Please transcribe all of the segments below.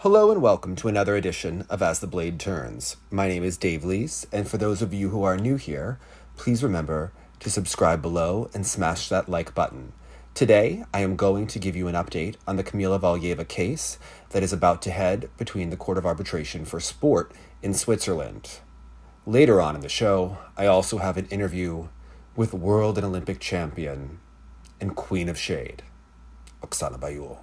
Hello and welcome to another edition of As the Blade Turns. My name is Dave Leese, and for those of you who are new here, please remember to subscribe below and smash that like button. Today, I am going to give you an update on the Kamila Valieva case that is about to head between the Court of Arbitration for Sport in Switzerland. Later on in the show, I also have an interview with world and Olympic champion and Queen of Shade, Oksana Baiul.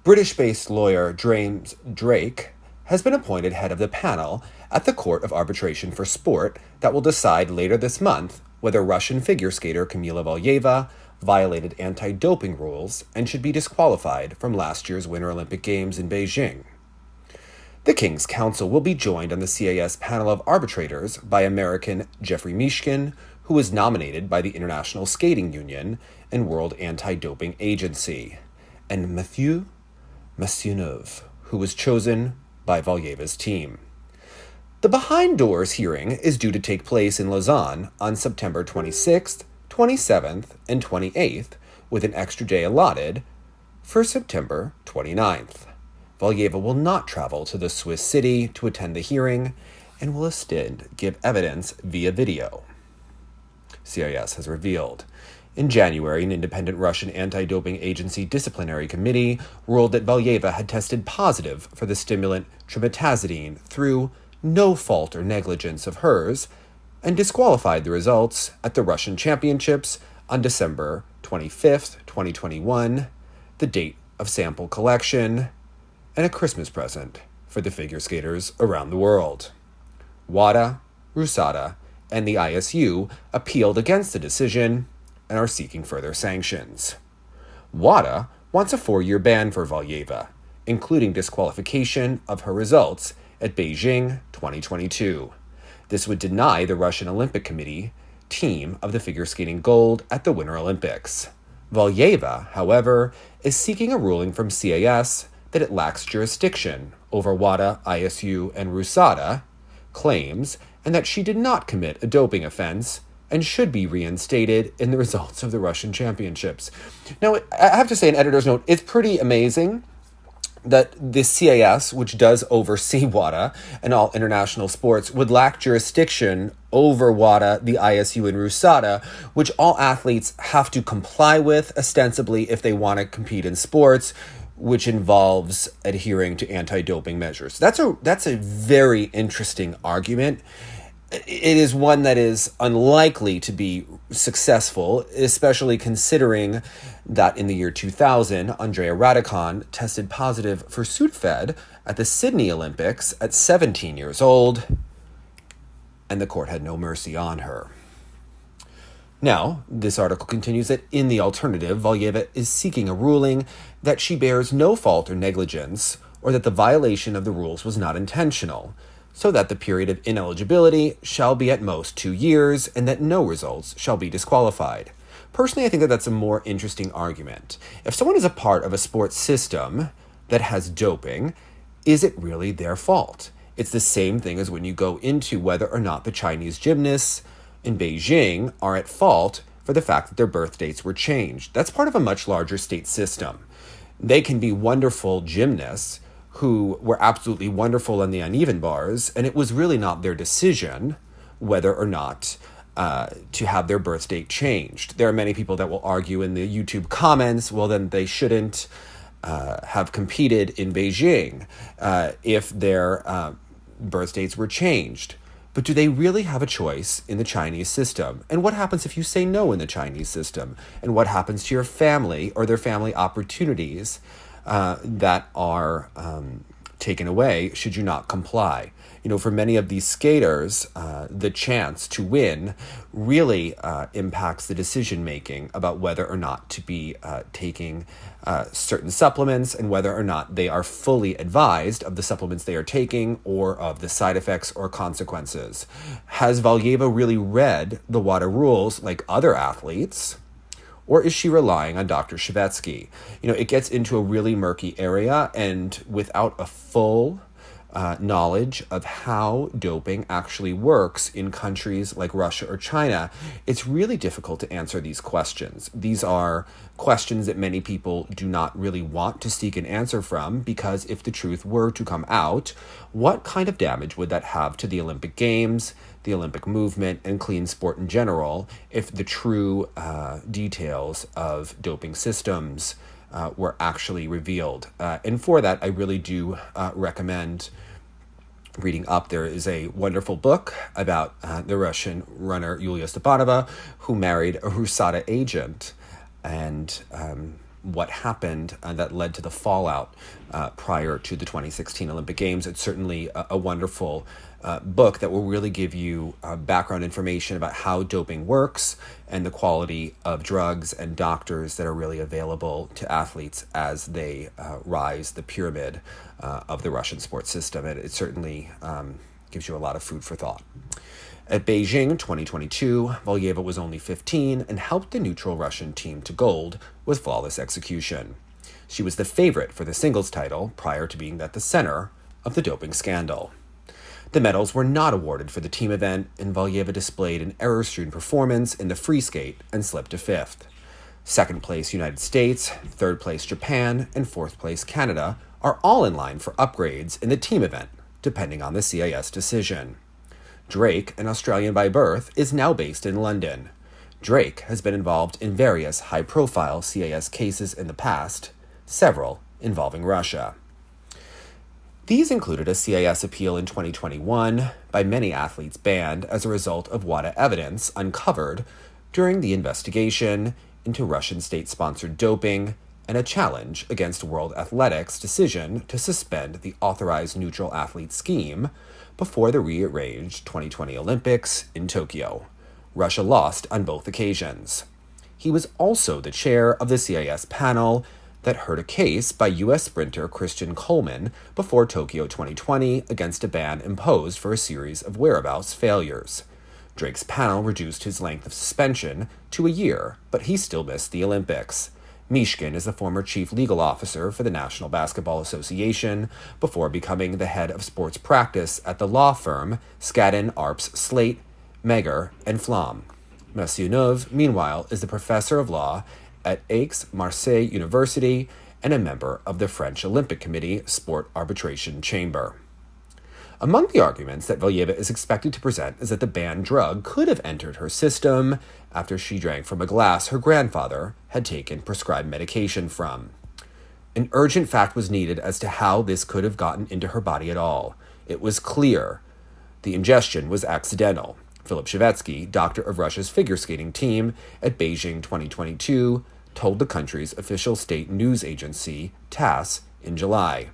British-based lawyer James Drake has been appointed head of the panel at the Court of Arbitration for Sport that will decide later this month whether Russian figure skater Kamila Valieva violated anti-doping rules and should be disqualified from last year's Winter Olympic Games in Beijing. The King's Counsel will be joined on the CAS Panel of arbitrators by American Jeffrey Mishkin, who was nominated by the International Skating Union and World Anti-Doping Agency, and Mathieu Maisonneuve, who was chosen by Valieva's team. The behind-doors hearing is due to take place in Lausanne on September 26th, 27th, and 28th, with an extra day allotted for September 29th. Valieva will not travel to the Swiss city to attend the hearing and will instead give evidence via video, CAS has revealed. In January, an independent Russian anti-doping agency disciplinary committee ruled that Valieva had tested positive for the stimulant trimetazidine through no fault or negligence of hers and disqualified the results at the Russian Championships on December 25th, 2021, the date of sample collection, and a Christmas present for the figure skaters around the world. WADA, RUSADA, and the ISU appealed against the decision and are seeking further sanctions. WADA wants a 4-year ban for Valieva, including disqualification of her results at Beijing 2022. This would deny the Russian Olympic Committee team of the figure skating gold at the Winter Olympics. Valieva, however, is seeking a ruling from CAS that it lacks jurisdiction over WADA, ISU, and RUSADA claims, and that she did not commit a doping offense and should be reinstated in the results of the Russian Championships. Now, I have to say, an editor's note, it's pretty amazing that the CAS, which does oversee WADA and all international sports, would lack jurisdiction over WADA, the ISU, and RUSADA, which all athletes have to comply with, ostensibly, if they want to compete in sports, which involves adhering to anti-doping measures. That's a very interesting argument. It is one that is unlikely to be successful, especially considering that in the year 2000, Andrea Radikon tested positive for Sudafed at the Sydney Olympics at 17 years old, and the court had no mercy on her. Now, this article continues that in the alternative, Valieva is seeking a ruling that she bears no fault or negligence, or that the violation of the rules was not intentional, so that the period of ineligibility shall be at most 2 years, and that no results shall be disqualified. Personally, I think that that's a more interesting argument. If someone is a part of a sports system that has doping, is it really their fault? It's the same thing as when you go into whether or not the Chinese gymnasts in Beijing are at fault for the fact that their birth dates were changed. That's part of a much larger state system. They can be wonderful gymnasts who were absolutely wonderful on the uneven bars, and it was really not their decision whether or not to have their birth date changed. There are many people that will argue in the YouTube comments, well, then they shouldn't have competed in Beijing if their birth dates were changed. But do they really have a choice in the Chinese system? And what happens if you say no in the Chinese system? And what happens to your family or their family opportunities that are taken away should you not comply? You know, for many of these skaters, the chance to win really impacts the decision-making about whether or not to be taking certain supplements and whether or not they are fully advised of the supplements they are taking or of the side effects or consequences. Has Valieva really read the WADA rules like other athletes? Or is she relying on Dr. Shvetsky? You know, it gets into a really murky area, and without a full knowledge of how doping actually works in countries like Russia or China, it's really difficult to answer these questions. These are questions that many people do not really want to seek an answer from, because if the truth were to come out, what kind of damage would that have to the Olympic Games, the Olympic movement, and clean sport in general, if the true details of doping systems were actually revealed? And for that, I really do recommend reading up. There is a wonderful book about the Russian runner Yulia Stepanova, who married a RUSADA agent, and what happened that led to the fallout prior to the 2016 Olympic Games. It's certainly a wonderful book that will really give you background information about how doping works and the quality of drugs and doctors that are really available to athletes as they rise the pyramid of the Russian sports system. And it certainly gives you a lot of food for thought. At Beijing 2022, Valieva was only 15 and helped the neutral Russian team to gold with flawless execution. She was the favorite for the singles title prior to being at the center of the doping scandal. The medals were not awarded for the team event, and Valieva displayed an error-strewn performance in the free skate and slipped to fifth. Second place United States, third place Japan, and fourth place Canada are all in line for upgrades in the team event, depending on the CAS decision. Drake, an Australian by birth, is now based in London. Drake has been involved in various high-profile CAS cases in the past, several involving Russia. These included a CAS appeal in 2021 by many athletes banned as a result of WADA evidence uncovered during the investigation into Russian state-sponsored doping, and a challenge against World Athletics' decision to suspend the authorized neutral athlete scheme before the rearranged 2020 Olympics in Tokyo. Russia lost on both occasions. He was also the chair of the CAS panel that heard a case by U.S. sprinter Christian Coleman before Tokyo 2020 against a ban imposed for a series of whereabouts failures. Drake's panel reduced his length of suspension to a year, but he still missed the Olympics. Mishkin is the former chief legal officer for the National Basketball Association before becoming the head of sports practice at the law firm Skadden, Arps, Slate, Meagher, and Flom. Maisonneuve, meanwhile, is the professor of law at Aix-Marseille University and a member of the French Olympic Committee Sport Arbitration Chamber. Among the arguments that Valieva is expected to present is that the banned drug could have entered her system after she drank from a glass her grandfather had taken prescribed medication from. An urgent fact was needed as to how this could have gotten into her body at all. It was clear the ingestion was accidental. Philip Shevetsky, doctor of Russia's figure skating team at Beijing 2022, told the country's official state news agency, TASS, in July.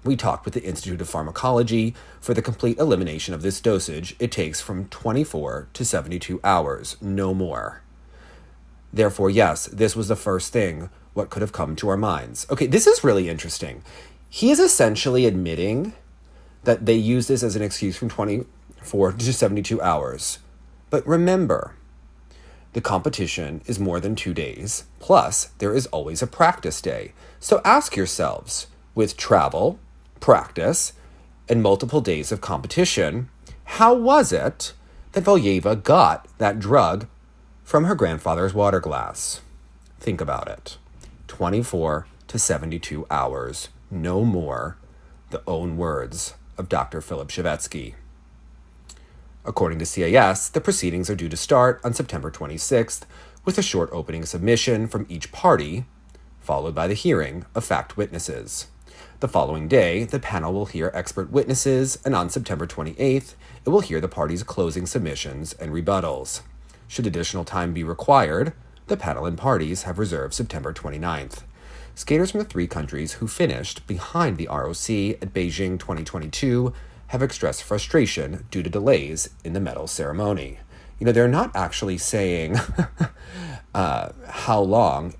We talked with the Institute of Pharmacology for the complete elimination of this dosage. It takes from 24 to 72 hours, no more. Therefore, yes, this was the first thing what could have come to our minds. Okay, this is really interesting. He is essentially admitting that they use this as an excuse from 24 to 72 hours. But remember, the competition is more than 2 days, plus there is always a practice day. So ask yourselves, with travel, practice, and multiple days of competition, how was it that Valieva got that drug from her grandfather's water glass? Think about it. 24 to 72 hours, no more, the own words of Dr. Philip Shevetsky. According to CAS, the proceedings are due to start on September 26th, with a short opening submission from each party, followed by the hearing of fact witnesses. The following day, the panel will hear expert witnesses, and on September 28th, it will hear the parties' closing submissions and rebuttals. Should additional time be required, the panel and parties have reserved September 29th. Skaters from the three countries who finished behind the ROC at Beijing 2022 have expressed frustration due to delays in the medal ceremony. They're not actually saying how long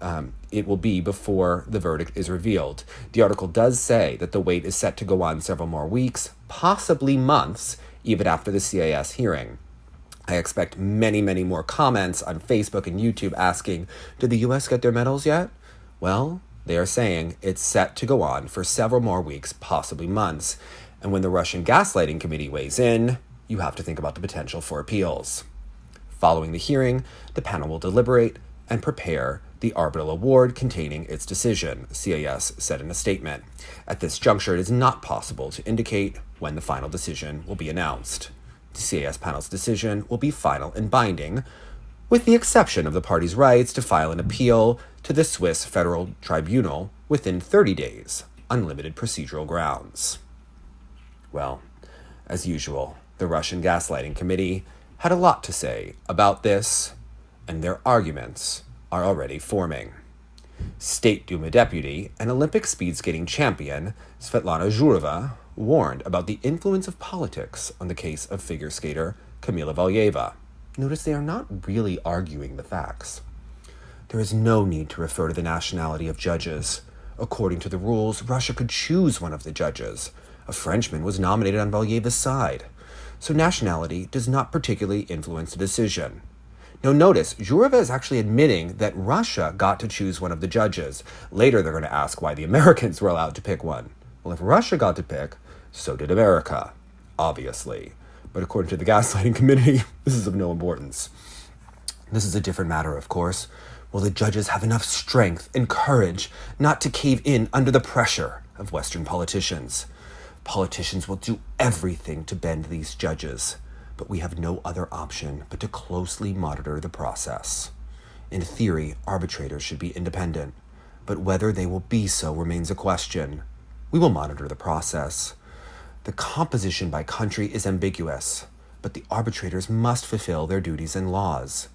it will be before the verdict is revealed. The article does say that the wait is set to go on several more weeks, possibly months, even after the CAS hearing. I expect many, many more comments on Facebook and YouTube asking, did the U.S. get their medals yet? Well, They are saying it's set to go on for several more weeks, possibly months. And when the Russian Gaslighting Committee weighs in, you have to think about the potential for appeals. Following the hearing, the panel will deliberate and prepare the arbitral award containing its decision, CAS said in a statement. At this juncture, it is not possible to indicate when the final decision will be announced. The CAS panel's decision will be final and binding, with the exception of the parties' rights to file an appeal to the Swiss Federal Tribunal within 30 days, on limited procedural grounds. Well, as usual, the Russian Gaslighting Committee had a lot to say about this, and their arguments are already forming. State Duma deputy and Olympic speed skating champion Svetlana Zhurova warned about the influence of politics on the case of figure skater Kamila Valieva. Notice they are not really arguing the facts. There is no need to refer to the nationality of judges. According to the rules, Russia could choose one of the judges. A Frenchman was nominated on Valieva's side. So nationality does not particularly influence the decision. Now notice, Zhurova is actually admitting that Russia got to choose one of the judges. Later they're going to ask why the Americans were allowed to pick one. Well, if Russia got to pick, so did America, obviously. But according to the Gaslighting Committee, this is of no importance. This is a different matter, of course. Will the judges have enough strength and courage not to cave in under the pressure of Western politicians? Politicians will do everything to bend these judges, but we have no other option but to closely monitor the process. In theory, arbitrators should be independent, but whether they will be so remains a question. We will monitor the process. The composition by country is ambiguous, but the arbitrators must fulfill their duties and laws.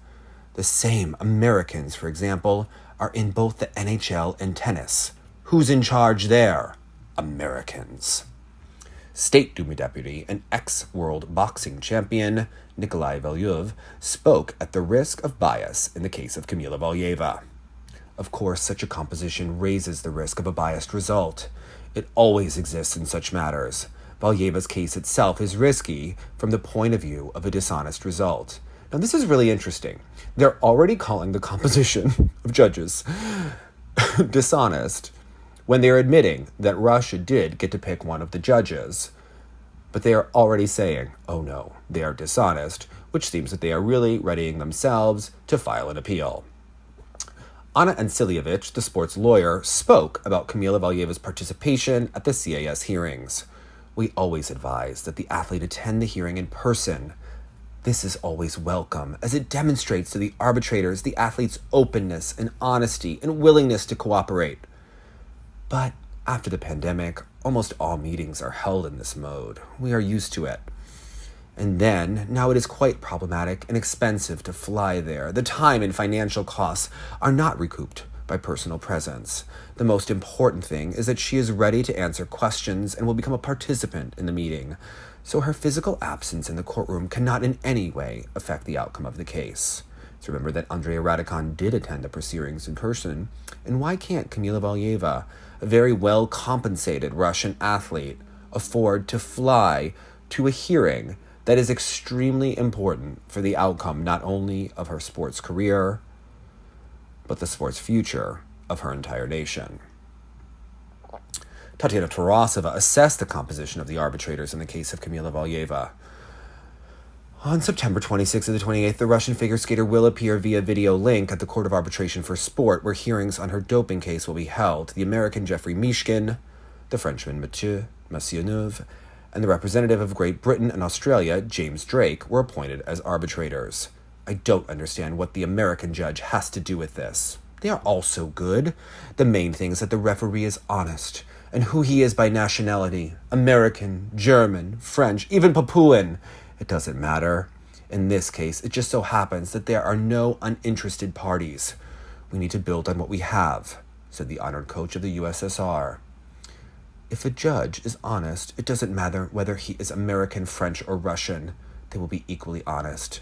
The same Americans, for example, are in both the NHL and tennis. Who's in charge there? Americans. State Duma deputy and ex-world boxing champion Kamila Valieva spoke at the risk of bias in the case of Kamila Valieva. Of course, such a composition raises the risk of a biased result. It always exists in such matters. Valieva's case itself is risky from the point of view of a dishonest result. Now, this is really interesting. They're already calling the composition of judges dishonest when they're admitting that Russia did get to pick one of the judges. But they are already saying, oh no, they are dishonest, which seems that they are really readying themselves to file an appeal. Anna Ansilievich, the sports lawyer, spoke about Kamila Valieva's participation at the CAS hearings. We always advise that the athlete attend the hearing in person. This is always welcome, as it demonstrates to the arbitrators the athlete's openness and honesty and willingness to cooperate. But after the pandemic, almost all meetings are held in this mode. We are used to it. And then, now it is quite problematic and expensive to fly there. The time and financial costs are not recouped by personal presence. The most important thing is that she is ready to answer questions and will become a participant in the meeting. So her physical absence in the courtroom cannot in any way affect the outcome of the case. So remember that Andrea Radikon did attend the proceedings in person. And why can't Kamila Valieva, a very well-compensated Russian athlete, afford to fly to a hearing that is extremely important for the outcome not only of her sports career, but the sports future of her entire nation? Tatiana Tarasova assessed the composition of the arbitrators in the case of Kamila Valieva. On September 26th to the 28th, the Russian figure skater will appear via video link at the Court of Arbitration for Sport, where hearings on her doping case will be held. The American Jeffrey Mishkin, the Frenchman Mathieu Maisonneuve, and the representative of Great Britain and Australia, James Drake, were appointed as arbitrators. I don't understand what the American judge has to do with this. They are all so good. The main thing is that the referee is honest, and who he is by nationality, American, German, French, even Papuan. It doesn't matter. In this case, it just so happens that there are no uninterested parties. We need to build on what we have, said the honored coach of the USSR. If a judge is honest, it doesn't matter whether he is American, French, or Russian. They will be equally honest.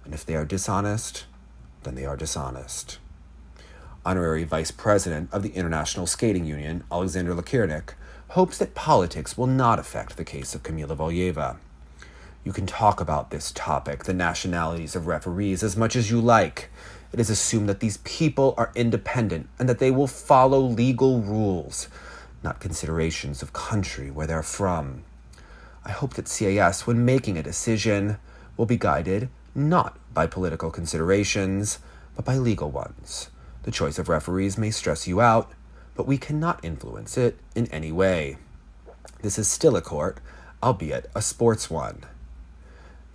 And if they are dishonest, then they are dishonest. Honorary Vice President of the International Skating Union, Alexander Lakirnik, hopes that politics will not affect the case of Kamila Valieva. You can talk about this topic, the nationalities of referees, as much as you like. It is assumed that these people are independent and that they will follow legal rules, not considerations of country where they're from. I hope that CAS, when making a decision, will be guided not by political considerations, but by legal ones. The choice of referees may stress you out, but we cannot influence it in any way. This is still a court, albeit a sports one.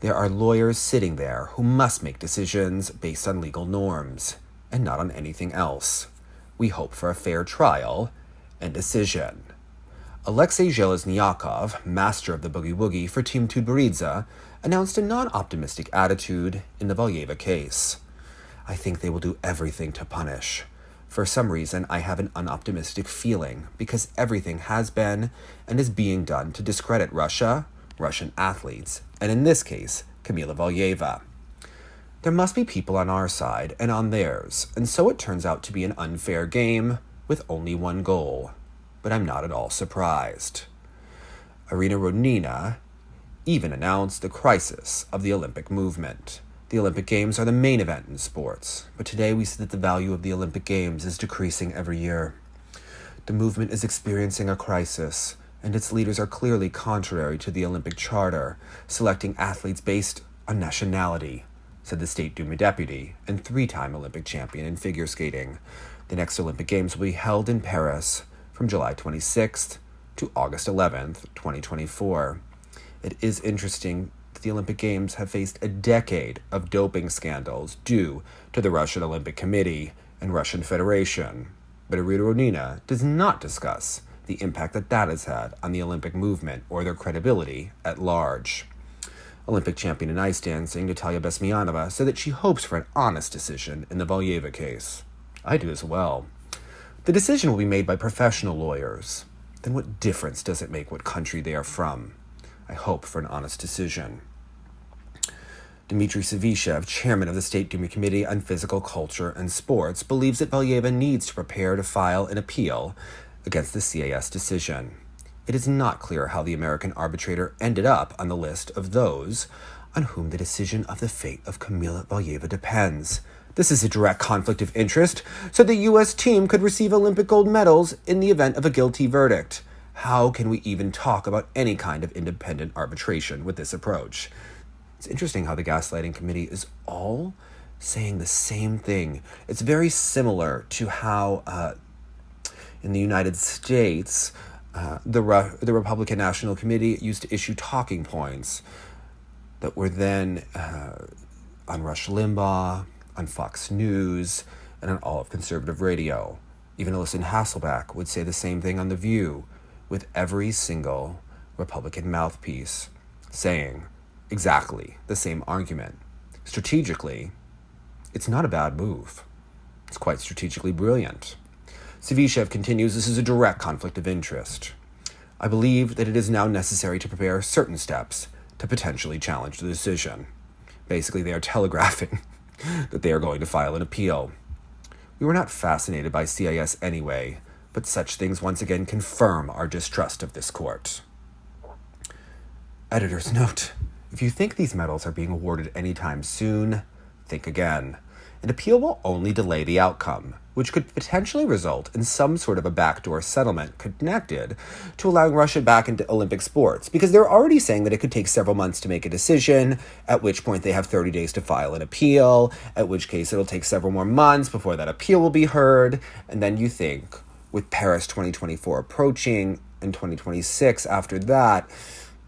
There are lawyers sitting there who must make decisions based on legal norms, and not on anything else. We hope for a fair trial and decision. Alexei Zheleznyakov, master of the Boogie Woogie for Team Tudberidze, announced a non-optimistic attitude in the Valieva case. I think they will do everything to punish. For some reason, I have an unoptimistic feeling because everything has been and is being done to discredit Russia, Russian athletes, and in this case, Kamila Valieva. There must be people on our side and on theirs, and so it turns out to be an unfair game with only one goal. But I'm not at all surprised. Irina Rodnina even announced the crisis of the Olympic movement. The Olympic Games are the main event in sports, but today we see that the value of the Olympic Games is decreasing every year. The movement is experiencing a crisis, and its leaders are clearly contrary to the Olympic Charter, selecting athletes based on nationality, said the State Duma deputy and three-time Olympic champion in figure skating. The next Olympic Games will be held in Paris from July 26th to August 11th, 2024. It is interesting that the Olympic Games have faced a decade of doping scandals due to the Russian Olympic Committee and Russian Federation, but Irina Rodnina does not discuss the impact that has had on the Olympic movement or their credibility at large. Olympic champion in ice dancing Natalia Besmianova said that she hopes for an honest decision in the Valieva case. I do as well. The decision will be made by professional lawyers. Then what difference does it make what country they are from? I hope for an honest decision. Dmitry Savishev, chairman of the State Duma Committee on Physical Culture and Sports, believes that Valieva needs to prepare to file an appeal against the CAS decision. It is not clear how the American arbitrator ended up on the list of those on whom the decision of the fate of Kamila Valieva depends. This is a direct conflict of interest, so the U.S. team could receive Olympic gold medals in the event of a guilty verdict. How can we even talk about any kind of independent arbitration with this approach? It's interesting how the Gaslighting Committee is all saying the same thing. It's very similar to how in the United States, the Republican National Committee used to issue talking points that were then on Rush Limbaugh, on Fox News, and on all of conservative radio. Even Alison Hasselbeck would say the same thing on The View, with every single Republican mouthpiece saying exactly the same argument. Strategically, it's not a bad move. It's quite strategically brilliant. Savishev continues, this is a direct conflict of interest. I believe that it is now necessary to prepare certain steps to potentially challenge the decision. Basically, they are telegraphing that they are going to file an appeal. We were not fascinated by CAS anyway, but such things once again confirm our distrust of this court. Editor's note: if you think these medals are being awarded anytime soon, think again. An appeal will only delay the outcome, which could potentially result in some sort of a backdoor settlement connected to allowing Russia back into Olympic sports, because they're already saying that it could take several months to make a decision, at which point they have 30 days to file an appeal, at which case it'll take several more months before that appeal will be heard, and then you think, with Paris 2024 approaching and 2026 after that,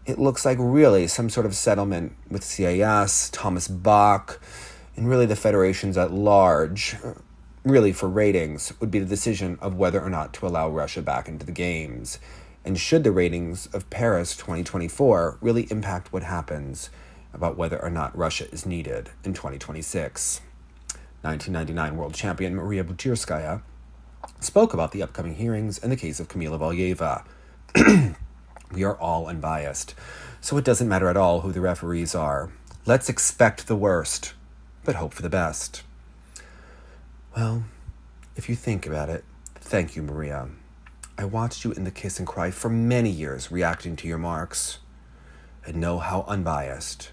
it looks like really some sort of settlement with CAS, Thomas Bach, and really the federations at large, really for ratings, would be the decision of whether or not to allow Russia back into the games. And should the ratings of Paris 2024 really impact what happens about whether or not Russia is needed in 2026? 1999 world champion Maria Butirskaya spoke about the upcoming hearings in the case of Kamila Valieva. We are all unbiased, so it doesn't matter at all who the referees are. Let's expect the worst, but hope for the best. Well, if you think about it, thank you, Maria. I watched you in the kiss and cry for many years reacting to your marks, and know how unbiased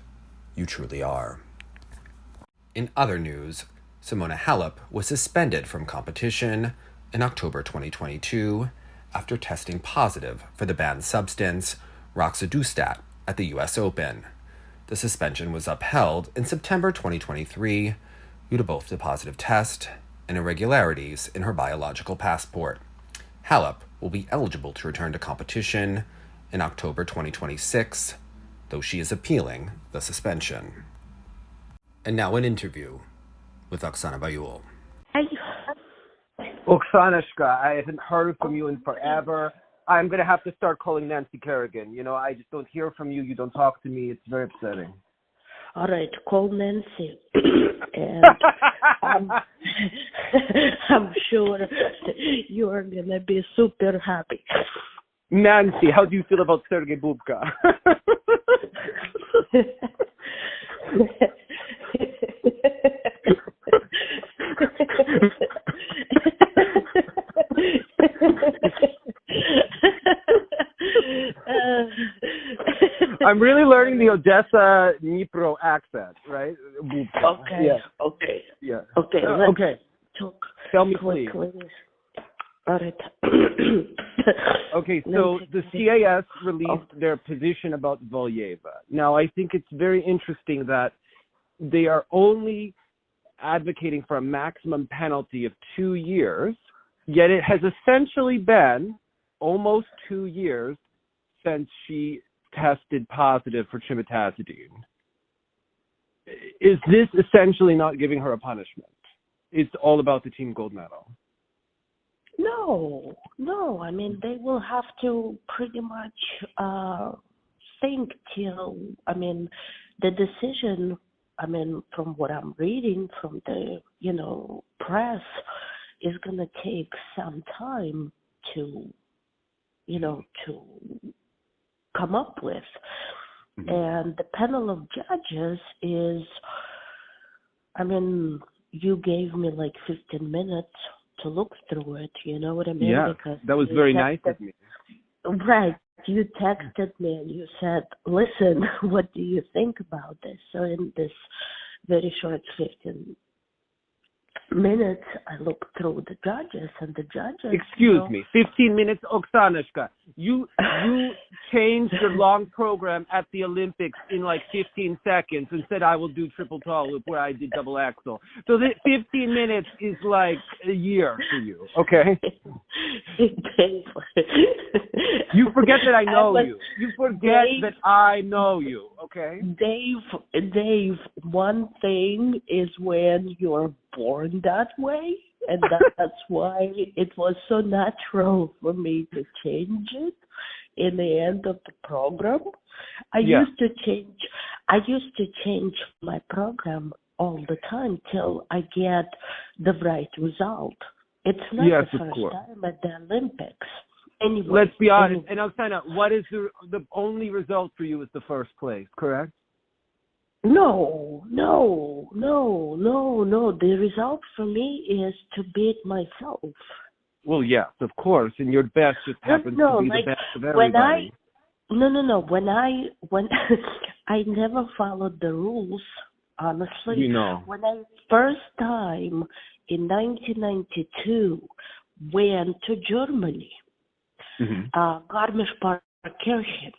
you truly are. In other news, Simona Halep was suspended from competition in October 2022 after testing positive for the banned substance roxadustat at the U.S. Open. The suspension was upheld in September 2023 due to both the positive test and irregularities in her biological passport. Halep will be eligible to return to competition in October 2026, though she is appealing the suspension. And now an interview with Oksana Baiul. Hi. Oksanashka, I haven't heard from you in forever. I'm going to have to start calling Nancy Kerrigan. You know, I just don't hear from you. You don't talk to me. It's very upsetting. All right, call Nancy. And I'm sure you're going to be super happy. Nancy, how do you feel about Sergei Bubka? I'm really learning the Odessa Dnipro accent, right? Okay. Yeah. Okay. Yeah. Okay. Okay. Talk. Tell me, please. All right. Okay, so the CAS released their position about Valieva. Now, I think it's very interesting that they are only advocating for a maximum penalty of 2 years, yet it has essentially been almost 2 years since she tested positive for trimetazidine. Is this essentially not giving her a punishment? It's all about the team gold medal. No. I mean, they will have to pretty much think till, the decision, from what I'm reading from the, press, is going to take some time to come up with. Mm-hmm. And the panel of judges is, you gave me like 15 minutes to look through it, you know what I mean? Yeah, because that was very nice of me. Right. You texted me and you said, listen, what do you think about this? So in this very short 15 minutes, I looked through the judges and the judges... Excuse me, 15 minutes, Oksanashka. You changed your long program at the Olympics in like 15 seconds and said I will do triple tall loop where I did double axel. So the 15 minutes is like a year for you, okay? You forget that I know you. You forget that I know you, okay? Dave, one thing is when you're born that way, and that's why it was so natural for me to change it in the end of the program. I used to change my program all the time till I get the right result. It's not the first time at the Olympics. Anyway, let's be honest. And Oksana, what is the only result for you is the first place, correct? No. The result for me is to beat myself. Well, yes, of course, and your best just happens to be the best of everybody. When I never followed the rules, honestly. You know. When I first time in 1992 went to Germany, Garmisch-Partenkirchen,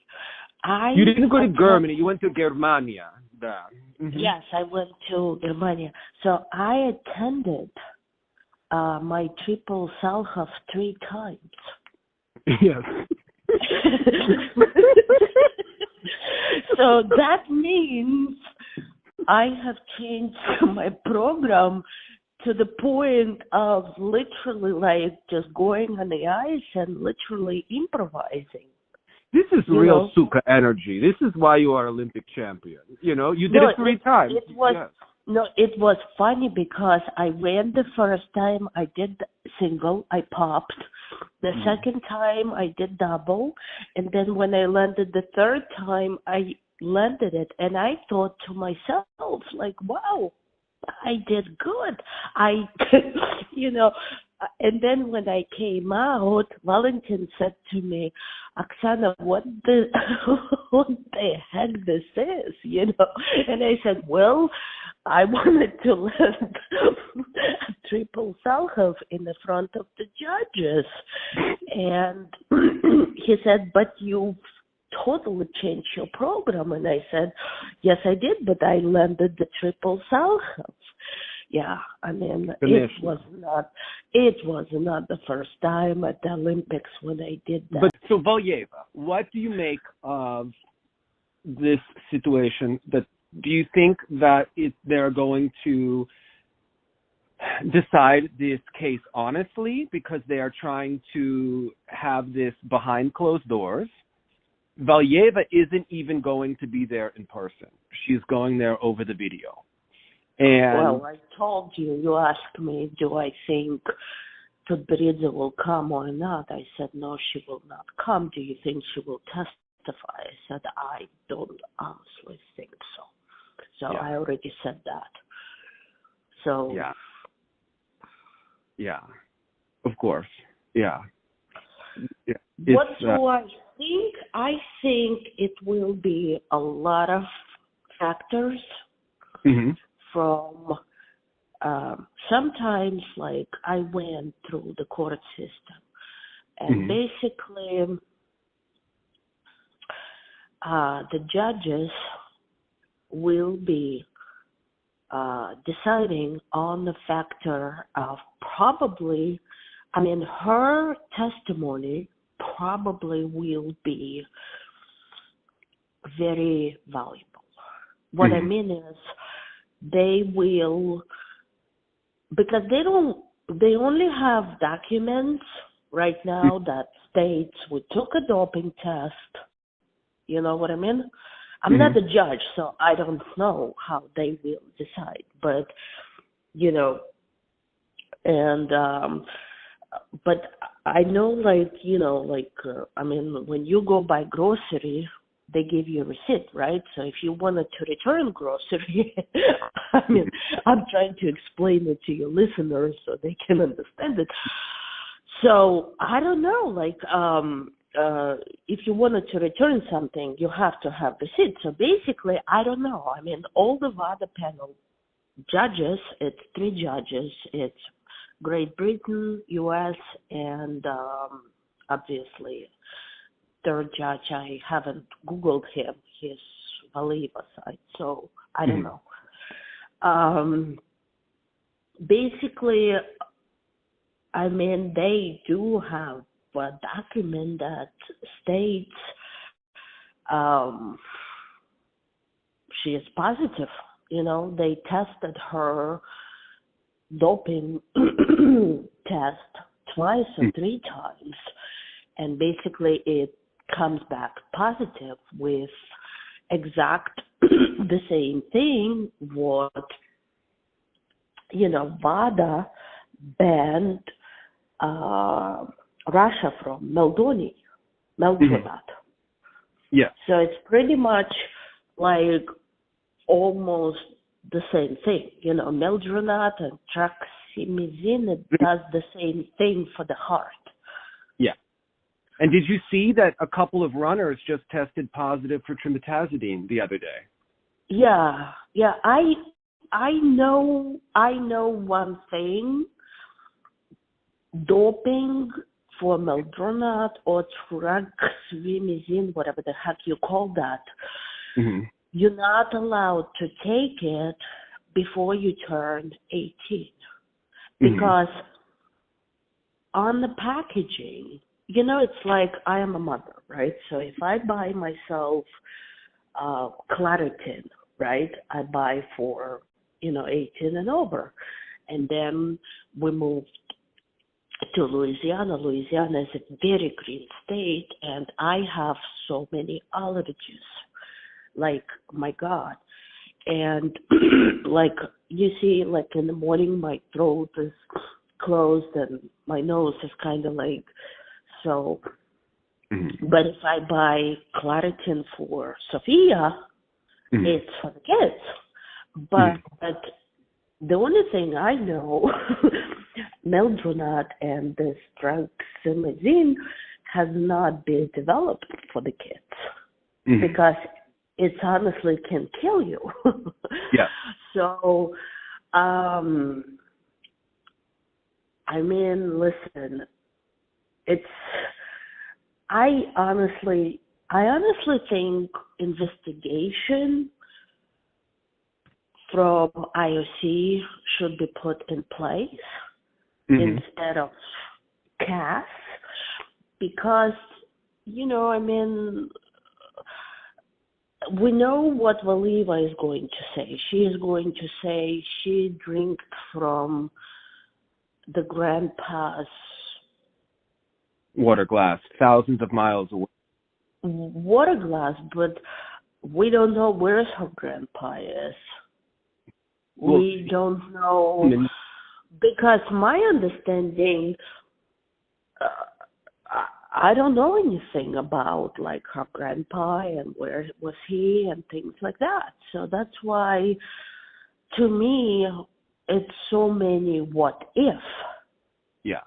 you didn't go to Germany, you went to Germania. Yes, I went to Germania. So I attended my triple Salchow 3 times. Yes. So that means I have changed my program to the point of literally like just going on the ice and literally improvising. This is real Suka energy. This is why you are Olympic champion. You know, you did it 3 times. It was funny because I ran the first time, I did single, I popped. The second time I did double. And then when I landed the third time, I landed it. And I thought to myself, like, wow, I did good. And then when I came out, Valentin said to me, Oksana, what the heck this is, you know? And I said, well, I wanted to land a triple Salchov in the front of the judges. And he said, but you've totally changed your program. And I said, yes, I did, but I landed the triple Salchov. Yeah, I mean, it was not the first time at the Olympics when I did that. But so Valieva, what do you make of this situation? Do you think that they're going to decide this case honestly because they are trying to have this behind closed doors? Valieva isn't even going to be there in person. She's going there over the video. And well, I told you, you asked me, do I think Tudberidze will come or not? I said, no, she will not come. Do you think she will testify? I said, I don't honestly think so. So yeah. I already said that. So. Yeah, of course. Yeah. What do I think? I think it will be a lot of factors. Mm-hmm. From sometimes, like, I went through the court system, and basically the judges will be deciding on the factor of probably, I mean, her testimony probably will be very valuable. What I mean is, they will, because they only have documents right now that states we took a doping test. You know what I mean? I'm not a judge, so I don't know how they will decide. But, you know, and, but I know, like, you know, like, I mean, when you go buy grocery, they give you a receipt, right? So if you wanted to return grocery, I mean, I'm trying to explain it to your listeners so they can understand it. So I don't know, like, if you wanted to return something, you have to have receipt. So basically, I don't know. I mean, all the WADA panel judges, it's 3 judges. It's Great Britain, U.S., and obviously, third judge, I haven't Googled him, his Valieva side, so I don't know. Basically, I mean, they do have a document that states she is positive. You know, they tested her doping test twice or 3 times, and basically it comes back positive with exact the same thing what, you know, WADA banned Russia from Meldronat. Yeah. So it's pretty much like almost the same thing. You know, Meldronat and Traximizin, it does the same thing for the heart. Yeah. And did you see that a couple of runners just tested positive for trimetazidine the other day? Yeah. I know one thing. Doping for Meldronat or Traximizin, whatever the heck you call that, you're not allowed to take it before you turn 18. Because on the packaging, you know, it's like I am a mother, right? So if I buy myself Claritin, right, I buy for, 18 and over. And then we moved to Louisiana. Louisiana is a very green state, and I have so many allergies. Like, my God. And like, you see, like in the morning, my throat is closed and my nose is kind of like, so. But if I buy Claritin for Sophia, it's for the kids. But the only thing I know, Meldronate and this drug simazine has not been developed for the kids because it honestly can kill you. Yeah. So, I mean, listen, I honestly think investigation from IOC should be put in place instead of CAS because, you know, I mean, we know what Valieva is going to say. She is going to say she drank from the grandpa's water glass, thousands of miles away. Water glass, but we don't know where her grandpa is. Well, we don't know because my understanding, I don't know anything about like her grandpa and where was he and things like that. So that's why, to me, it's so many what if. Yeah.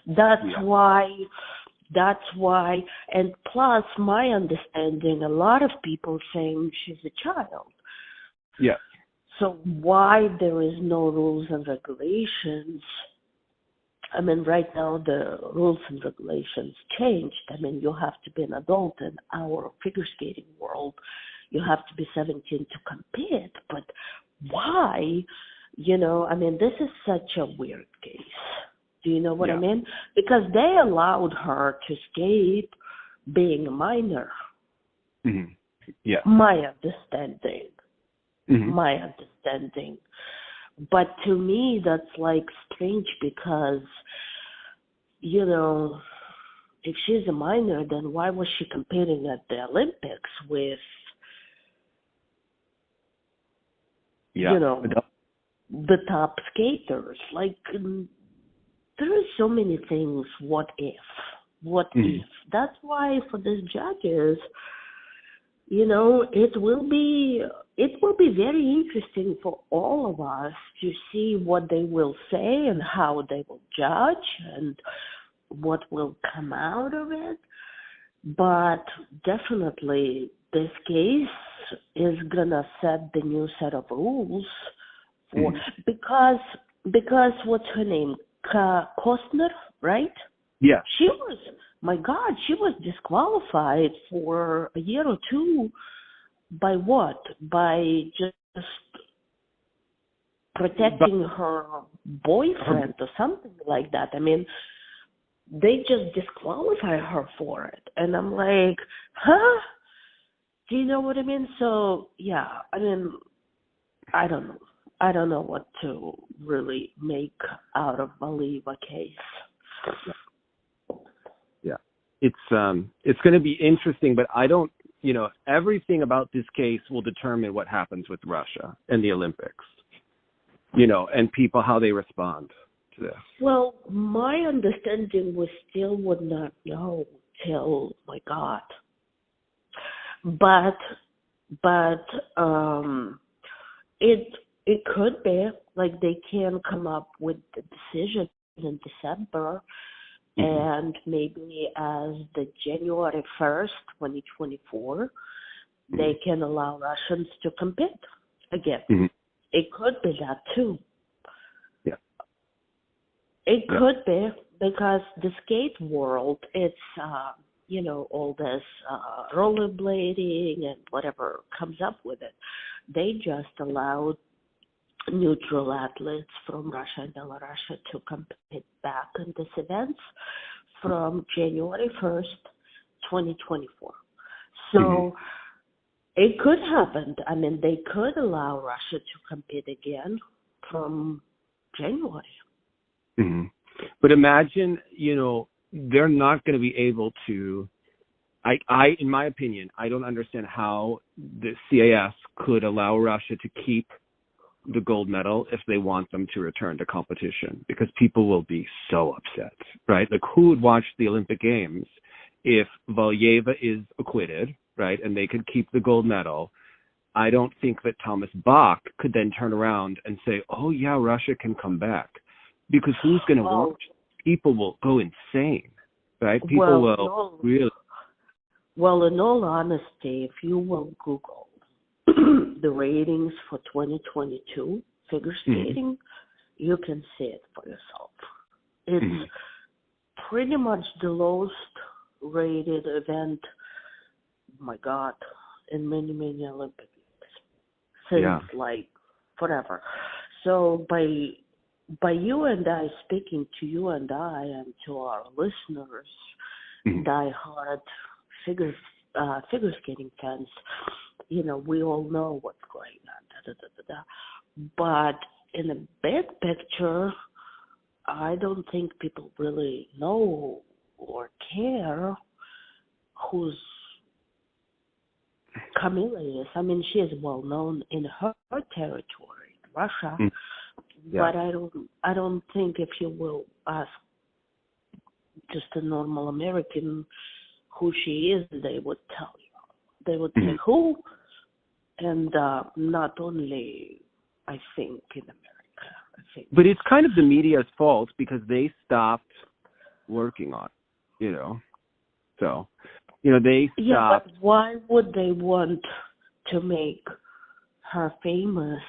That's why, and plus my understanding, a lot of people saying she's a child. Yeah. So why there is no rules and regulations? I mean, right now the rules and regulations changed. I mean, you have to be an adult in our figure skating world. You have to be 17 to compete. But why? You know, I mean, this is such a weird case. Do you know what I mean? Because they allowed her to skate being a minor. Mm-hmm. Yeah. My understanding. My understanding. But to me, that's like strange because, you know, if she's a minor, then why was she competing at the Olympics with, you know, the top skaters? Like, there are so many things. What if? What if? That's why for these judges, you know, it will be very interesting for all of us to see what they will say and how they will judge and what will come out of it. But definitely this case is gonna set the new set of rules for because what's her name? Kostner, right? Yeah. She was disqualified for a year or two by what? By just protecting her boyfriend or something like that. I mean, they just disqualify her for it. And I'm like, huh? Do you know what I mean? So, yeah, I mean, I don't know. I don't know what to really make out of Valieva case. Yeah. It's going to be interesting, but I don't, you know, everything about this case will determine what happens with Russia and the Olympics, you know, and people, how they respond to this. Well, my understanding we still would not know till, my God. But it could be like they can come up with the decision in December, and maybe as the January 1st, 2024, they can allow Russians to compete again. It could be that too. Yeah. It could be because the skate world, it's you know, all this rollerblading and whatever comes up with it. They just allowed neutral athletes from Russia and Belarus to compete back in these events from January 1st, 2024. So it could happen. I mean, they could allow Russia to compete again from January. But imagine, you know, they're not going to be able to, in my opinion, I don't understand how the CAS could allow Russia to keep the gold medal if they want them to return to competition, because people will be so upset, right? Like, who would watch the Olympic Games if Valieva is acquitted, right, and they could keep the gold medal, I don't think that Thomas Bach could then turn around and say, oh, yeah, Russia can come back. Because who's going to watch? People will go insane, right? People will really. Well, in all honesty, if you will Google the ratings for 2022 figure skating, you can see it for yourself. It's pretty much the lowest rated event, oh my God, in many, many Olympic years, since like forever. So by you and I, speaking to you and I and to our listeners, diehard figure skating fans, you know, we all know what's going on. But in the big picture, I don't think people really know or care who's Kamila is. I mean, she is well known in her territory, Russia. But I don't think if you will ask just a normal American who she is, they would tell you. They would say who, and not only, I think, in America. I think. But it's kind of the media's fault because they stopped working on it, you know. So, you know, they stopped. Yeah, but why would they want to make her famous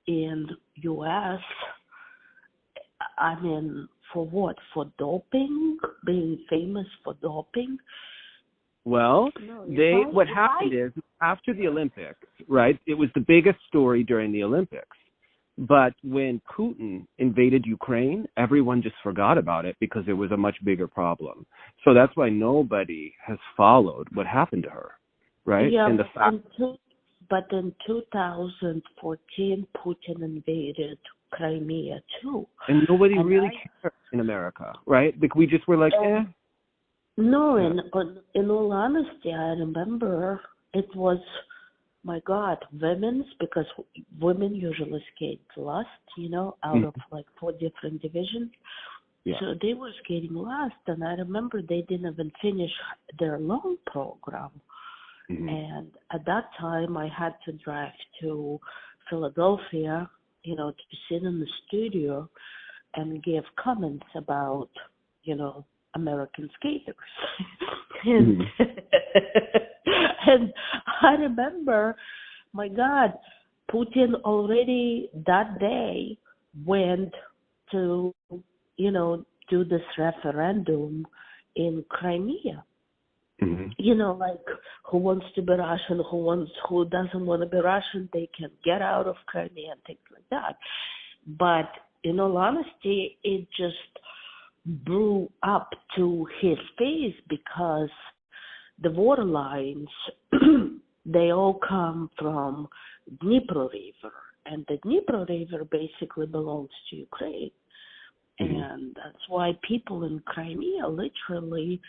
in U.S.? I mean, for what? For doping? Being famous for doping? Well, what happened is after the Olympics, right? It was the biggest story during the Olympics. But when Putin invaded Ukraine, everyone just forgot about it because it was a much bigger problem. So that's why nobody has followed what happened to her, right? Yeah, and but in 2014, Putin invaded Crimea too. And nobody really cared in America, right? Like we just were like, No, in all honesty, I remember it was, my God, women's, because women usually skate last, you know, out of like 4 different divisions. Yeah. So they were skating last, and I remember they didn't even finish their long program. And at that time, I had to drive to Philadelphia, you know, to sit in the studio and give comments about, you know, American skaters. And, and I remember, my God, Putin already that day went to, you know, do this referendum in Crimea. You know, like who wants to be Russian, who doesn't want to be Russian, they can get out of Crimea and things like that. But in all honesty, it just blew up to his face because the water lines, they all come from Dnipro River, and the Dnipro River basically belongs to Ukraine. And that's why people in Crimea literally,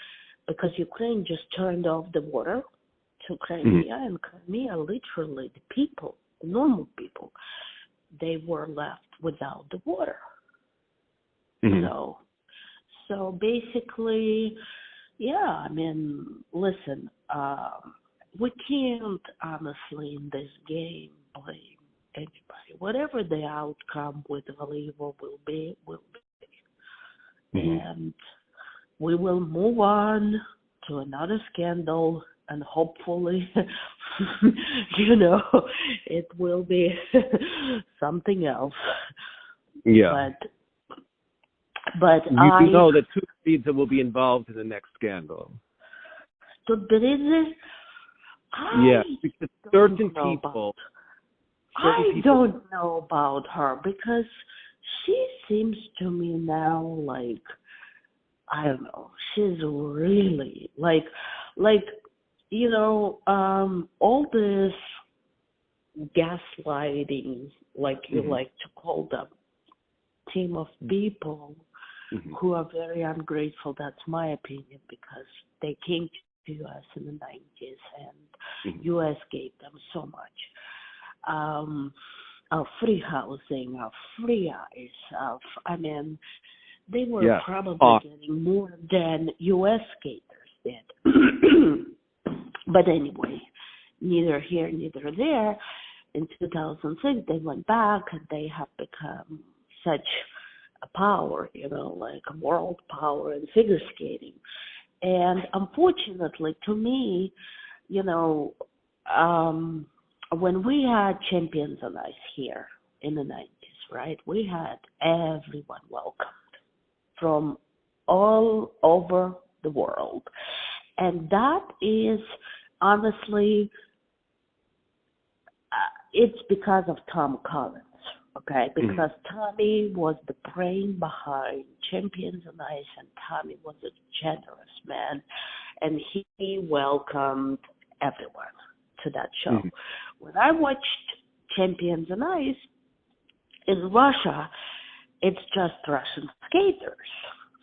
because Ukraine just turned off the water to Crimea, and Crimea literally, the people, the normal people, they were left without the water. So basically, yeah, I mean, listen, we can't honestly in this game blame anybody. Whatever the outcome with Valieva will be. And we will move on to another scandal, and hopefully, you know, it will be something else. Yeah. But you know that two Swedes will be involved in the next scandal. Yes, because certain people. I don't know about her because she seems to me now like, I don't know, she's really like, you know, all this gaslighting, like you like to call them, team of people who are very ungrateful. That's my opinion, because they came to U.S. in the 90s and U.S. gave them so much. Our free housing, our free ice, I mean, they were probably getting more than U.S. skaters did. But anyway, neither here, neither there. In 2006, they went back and they have become such a power, like a world power in figure skating. And unfortunately, to me, when we had Champions on Ice here in the 90s, right, we had everyone welcomed from all over the world. And that is honestly, it's because of Tom Collins, okay? Because Tommy was the brain behind Champions on Ice, and Tommy was a generous man, and he welcomed everyone to that show. When I watched Champions on Ice in Russia, it's just Russian skaters.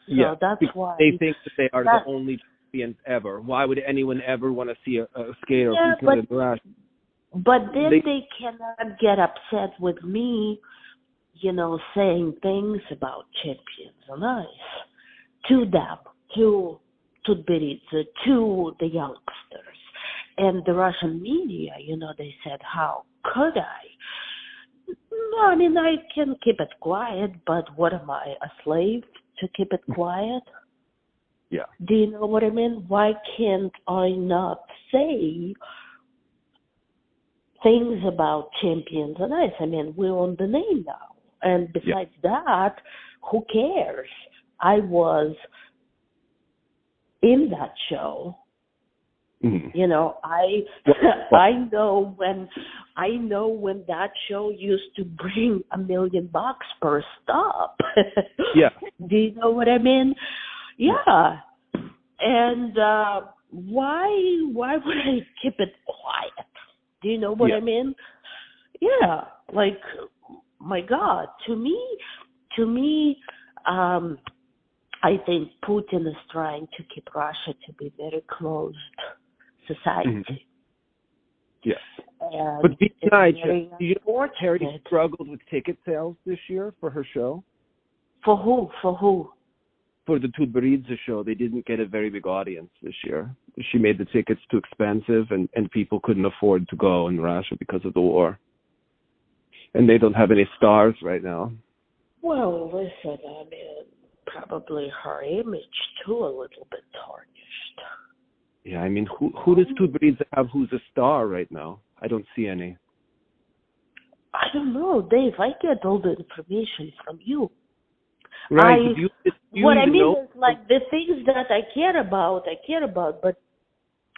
So that's why they think that they are the only champions ever. Why would anyone ever want to see a skater who's not in Russia? But then they cannot get upset with me, saying things about Champions on Ice to them, to Tbilisi, to the youngsters. And the Russian media, they said, how could I? No, I mean, I can keep it quiet, but what am I, a slave to keep it quiet? Yeah. Do you know what I mean? Why can't I not say things about Champions on Ice? I mean, we own the name now. And besides that, who cares? I was in that show. I know when that show used to bring $1 million per stop. Yeah. Do you know what I mean? Yeah. And why would I keep it quiet? Do you know what I mean? Yeah. Like, my God, to me, I think Putin is trying to keep Russia to be very closed society. Yes. And but besides, do you know Harry struggled with ticket sales this year for her show? For who? For the Tbilisi show, they didn't get a very big audience this year. She made the tickets too expensive, and people couldn't afford to go in Russia because of the war. And they don't have any stars right now. Well, listen, I mean, probably her image too a little bit tarnished. Yeah, I mean, who does Tbilisi have who's a star right now? I don't see any. I don't know, Dave. I get all the information from you. Right. What I mean is, like, the things that I care about, but,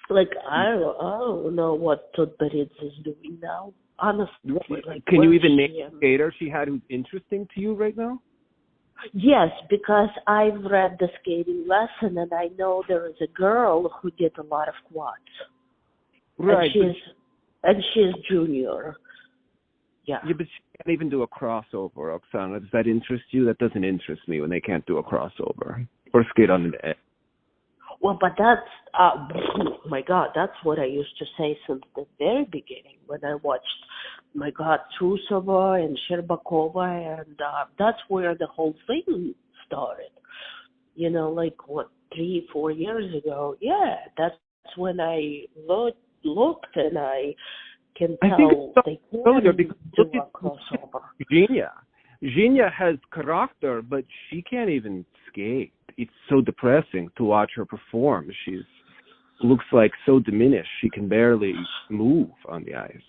like, I don't know what Tbilisi is doing now. Honestly, like, can you even name a skater she had who's interesting to you right now? Yes, because I've read the skating lesson, and I know there is a girl who did a lot of quads. Right. And she's junior. Yeah. Yeah, but she can't even do a crossover, Oksana. Does that interest you? That doesn't interest me when they can't do a crossover or skate on an edge. Well, but that's, my God, that's what I used to say since the very beginning when I watched, my God, Trusova and Sherbakova, and that's where the whole thing started. Like, 3-4 years ago? Yeah, that's when I looked and I can tell they couldn't do a crossover. Zhenya has character, but she can't even skate. It's so depressing to watch her perform. She's looks like so diminished. She can barely move on the ice.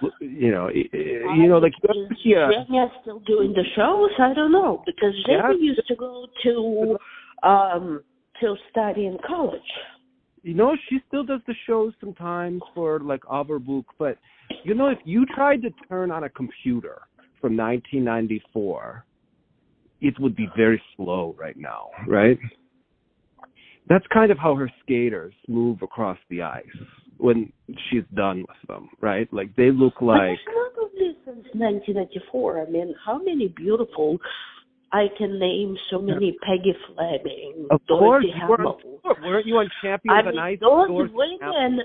Like Zhenya still doing the shows? I don't know, because Zhenya used to go to study in college. She still does the shows sometimes for like Overbook, but if you tried to turn on a computer from 1994, it would be very slow right now, right? That's kind of how her skaters move across the ice when she's done with them, right? Like, they look like... But it's not only since 1994. I mean, how many beautiful... I can name so many Peggy Fleming, of Dorothy course, Hamill. Weren't you on Champions on Ice? Those women...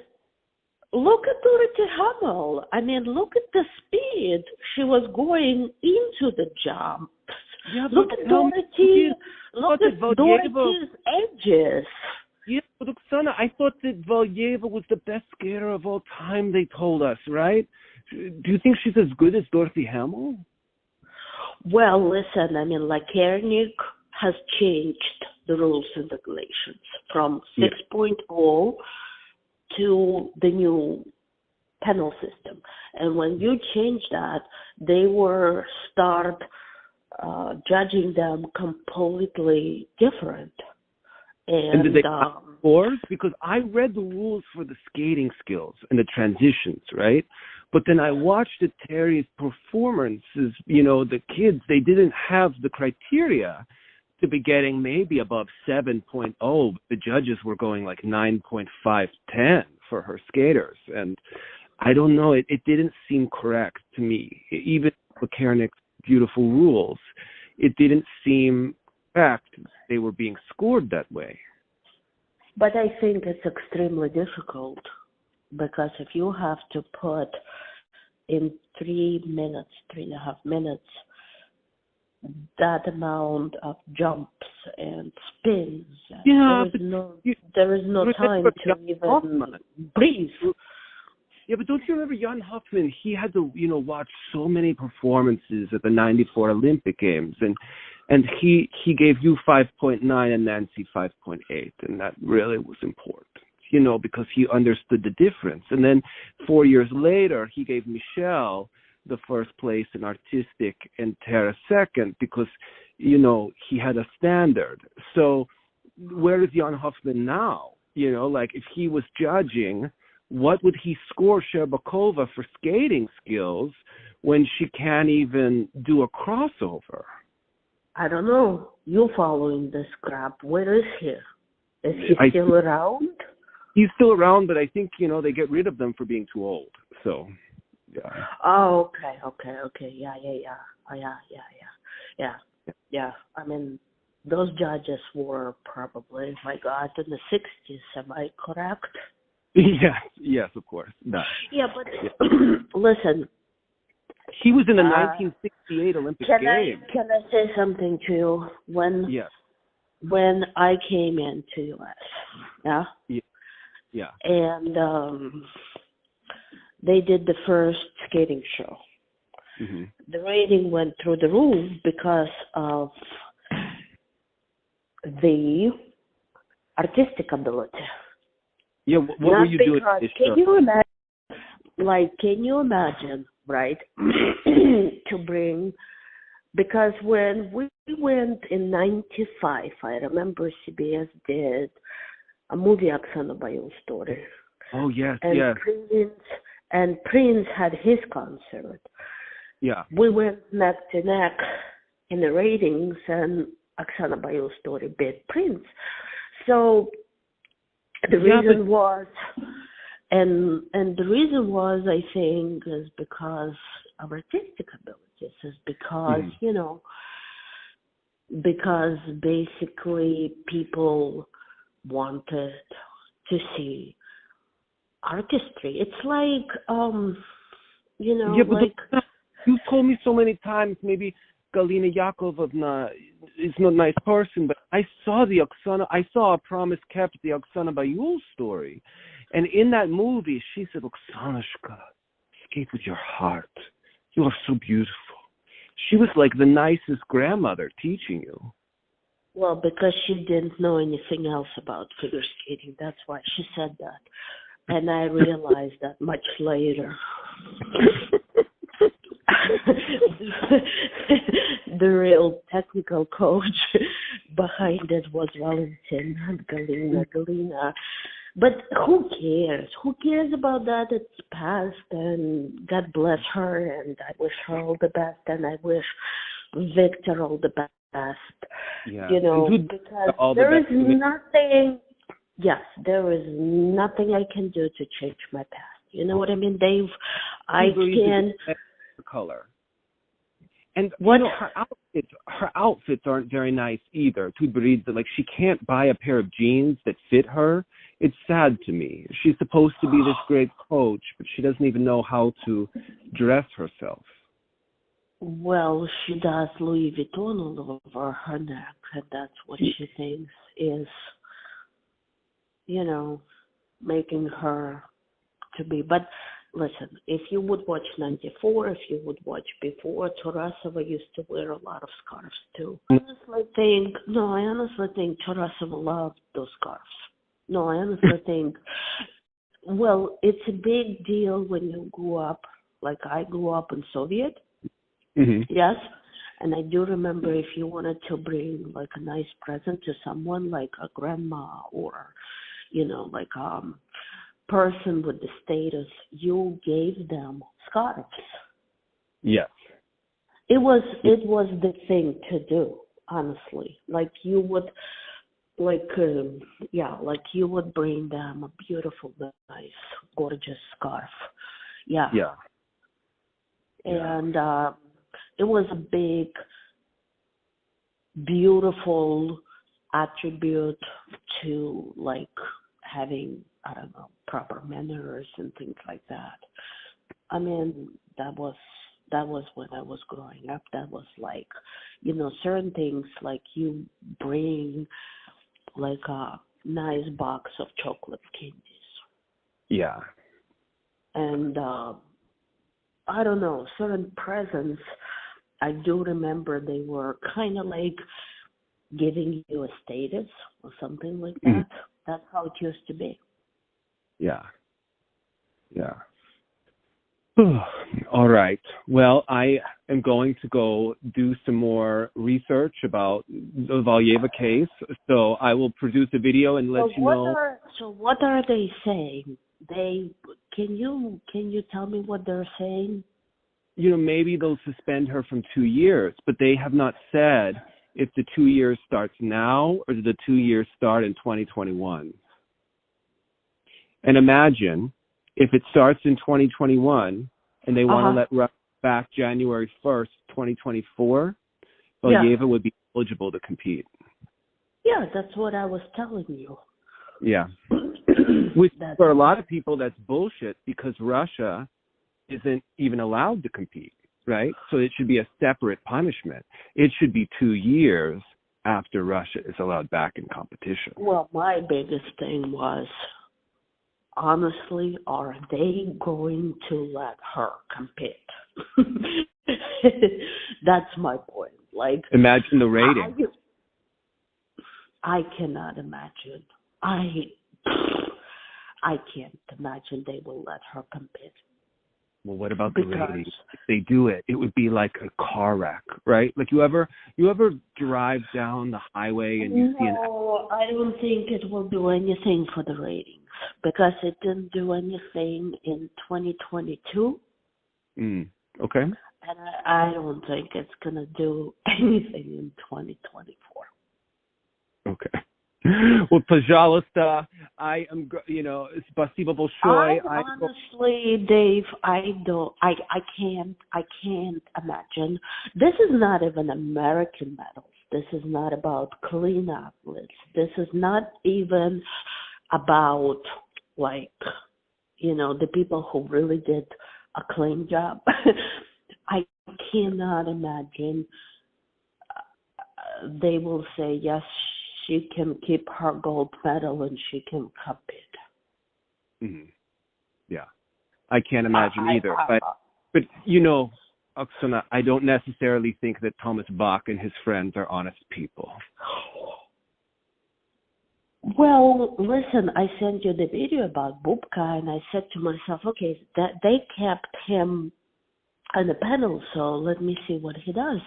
Look at Dorothy Hamill. I mean, look at the speed she was going into the jump. Yeah, look at Dorothy. Look at Dorothy's edges. Yeah, but Oksana, I thought that Valieva was the best skater of all time, they told us, right? Do you think she's as good as Dorothy Hamill? Well, listen, I mean, Lakernik has changed the rules and regulations from 6.0 to the new panel system. And when you change that, they were start judging them completely different. And did they scores? Because I read the rules for the skating skills and the transitions, right? But then I watched Terry's performances, the kids, they didn't have the criteria to be getting maybe above 7.0. The judges were going like 9.5, 10 for her skaters. And I don't know, it didn't seem correct to me. Even with Kernick's beautiful rules, it didn't seem correct they were being scored that way. But I think it's extremely difficult because if you have to put in 3.5 minutes, that amount of jumps and spins, there is no time to even breathe. Yeah, but don't you remember Jan Hoffman? He had to, watch so many performances at the '94 Olympic Games, and he gave you 5.9 and Nancy 5.8, and that really was important, because he understood the difference. And then 4 years later, he gave Michelle the first place in artistic and Tara second because, he had a standard. So where is Jan Hoffman now? If he was judging, what would he score Sherbakova for skating skills when she can't even do a crossover? I don't know. You're following this crap. Where is he? Is he still around? He's still around, but I think, they get rid of them for being too old. So, yeah. Oh, okay. Yeah. I mean, those judges were probably, my God, in the 60s. Am I correct? Yes, of course. No. Yeah, but listen. He was in the 1968 Olympic Games. Can I say something to you? When I came into U.S., Yeah. And they did the first skating show. Mm-hmm. The rating went through the roof because of the artistic ability. Yeah, what were you doing at this show? Can you imagine, right, to bring, because when we went in 95, I remember CBS did a movie, Oksana Baiul story. Oh, yes, and yes. Prince had his concert. Yeah. We went neck to neck in the ratings, and Oksana Baiul story beat Prince. So the reason was, and the reason was, I think, is because of artistic abilities, is because, because basically people wanted to see artistry. It's like, but you told me so many times, maybe Galina Yakovlevna is not a nice person, but I saw a Promise Kept, the Oksana Baiul story. And in that movie, she said, Oksanashka, skate with your heart. You are so beautiful. She was like the nicest grandmother teaching you. Well, because she didn't know anything else about figure skating. That's why she said that. And I realized that much later. The real technical coach behind it was Valentin, not Galina. But who cares? Who cares about that? It's past, and God bless her, and I wish her all the best, and I wish Victor all the best. Yeah. Because there is nothing. Yes, there is nothing I can do to change my past. You know what I mean, Dave? I can. The color. And her outfits aren't very nice either. Like, she can't buy a pair of jeans that fit her. It's sad to me. She's supposed to be this great coach, but she doesn't even know how to dress herself. Well, she does Louis Vuitton all over her neck, and that's what she thinks is making her to be. But listen, if you would watch 94, if you would watch before, Tarasova used to wear a lot of scarves too. I honestly think Tarasova loved those scarves. No, I honestly think, well, it's a big deal when you grew up, like I grew up in Soviet. Mm-hmm. Yes. And I do remember if you wanted to bring like a nice present to someone, like a grandma or, like person with the status, you gave them scarves. Yes. It was the thing to do, honestly. Like you would, you would bring them a beautiful, nice, gorgeous scarf. Yeah. Yeah. And it was a big, beautiful attribute to like having, I don't know, proper manners and things like that. I mean, that was when I was growing up. That was like, certain things like you bring like a nice box of chocolate candies. Yeah. And I don't know, certain presents, I do remember they were kind of like giving you a status or something like that. Mm-hmm. That's how it used to be. Yeah. Yeah. All right. Well, I am going to go do some more research about the Valieva case. So I will produce a video and let you know. So what are they saying? Can you tell me what they're saying? Maybe they'll suspend her from 2 years, but they have not said if the 2 years starts now or do the 2 years start in 2021. And imagine if it starts in 2021 and they want to let Russia back January 1st, 2024, Valieva would be eligible to compete. Yeah, that's what I was telling you. Yeah. Which for a lot of people, that's bullshit because Russia isn't even allowed to compete, right? So it should be a separate punishment. It should be 2 years after Russia is allowed back in competition. Well, my biggest thing was, honestly, are they going to let her compete? That's my point. Like, imagine the rating. I cannot imagine. I can't imagine they will let her compete. Well, what about the rating? If they do it, it would be like a car wreck, right? Like you ever drive down the highway and you see an... No, I don't think it will do anything for the ratings because it didn't do anything in 2022. Okay. And I don't think it's going to do anything in 2024. Okay. Well, пожалуйста, I am, спасибо большое. Honestly, Dave, I can't imagine. This is not even American medals. This is not about clean athletes. This is not even about, the people who really did a clean job. I cannot imagine they will say, yes, she can keep her gold medal and she can compete. Mm-hmm. Yeah. I can't imagine either. But Oksana, I don't necessarily think that Thomas Bach and his friends are honest people. Well, listen, I sent you the video about Bubka, and I said to myself, okay, that they kept him on the panel, so let me see what he does.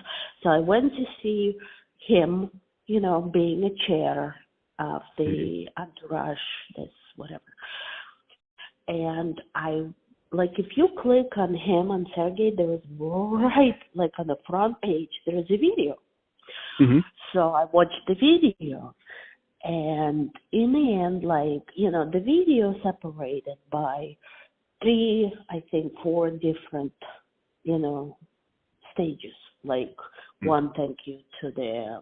So I went to see him, being a chair of the entourage, this whatever. And if you click on him and Sergey, there is right, on the front page, there is a video. Mm-hmm. So I watched the video. And in the end, the video separated by 4 different, stages. One, thank you to their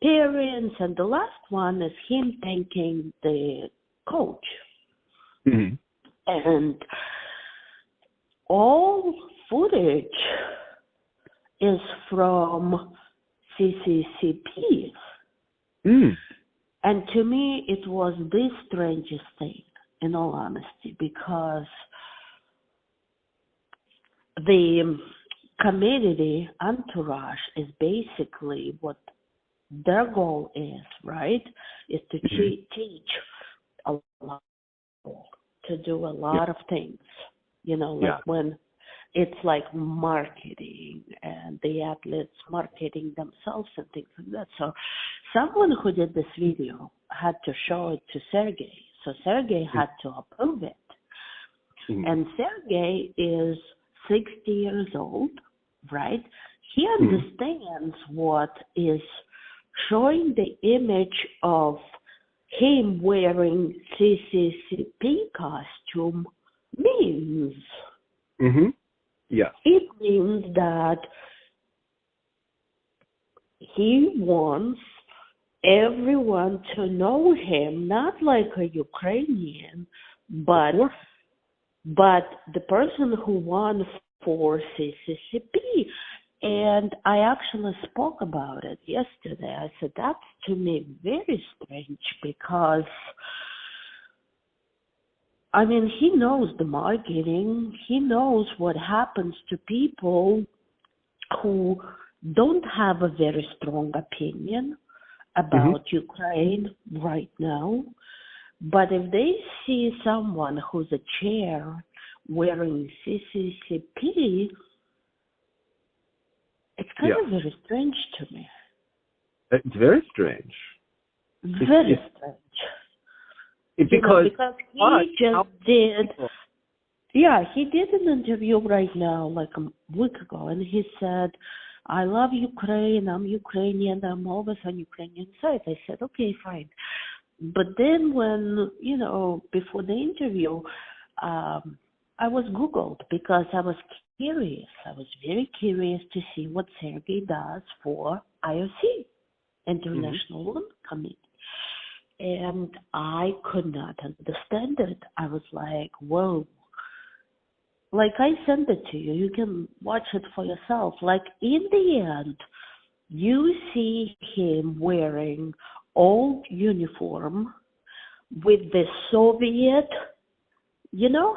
parents, and the last one is him thanking the coach. Mm-hmm. And all footage is from CCCP. And to me, it was the strangest thing, in all honesty, because the community entourage is basically what their goal is, right? Is to teach a lot, to do a lot of things, like when it's like marketing and the athletes marketing themselves and things like that. So someone who did this video had to show it to Sergey. So Sergey had to approve it. And Sergey is 60 years old, right? He understands what is showing the image of him wearing CCCP costume means. Yes. It means that he wants everyone to know him, not like a Ukrainian, but the person who won for CCCP. And I actually spoke about it yesterday. I said, that's to me very strange because, I mean, he knows the marketing. He knows what happens to people who don't have a very strong opinion about Ukraine right now. But if they see someone who's a chair wearing CCCP, it's kind of very strange to me. It's very strange. Very strange. Because he just did, he did an interview right now, like a week ago, and he said, I love Ukraine, I'm Ukrainian, I'm always on Ukrainian side. I said, okay, fine. But then when, before the interview, I was Googled because I was curious. I was very curious to see what Sergey does for IOC, International Olympic Committee. And I could not understand it. I was like, whoa. Like, I sent it to you. You can watch it for yourself. Like, in the end, you see him wearing old uniform with the Soviet,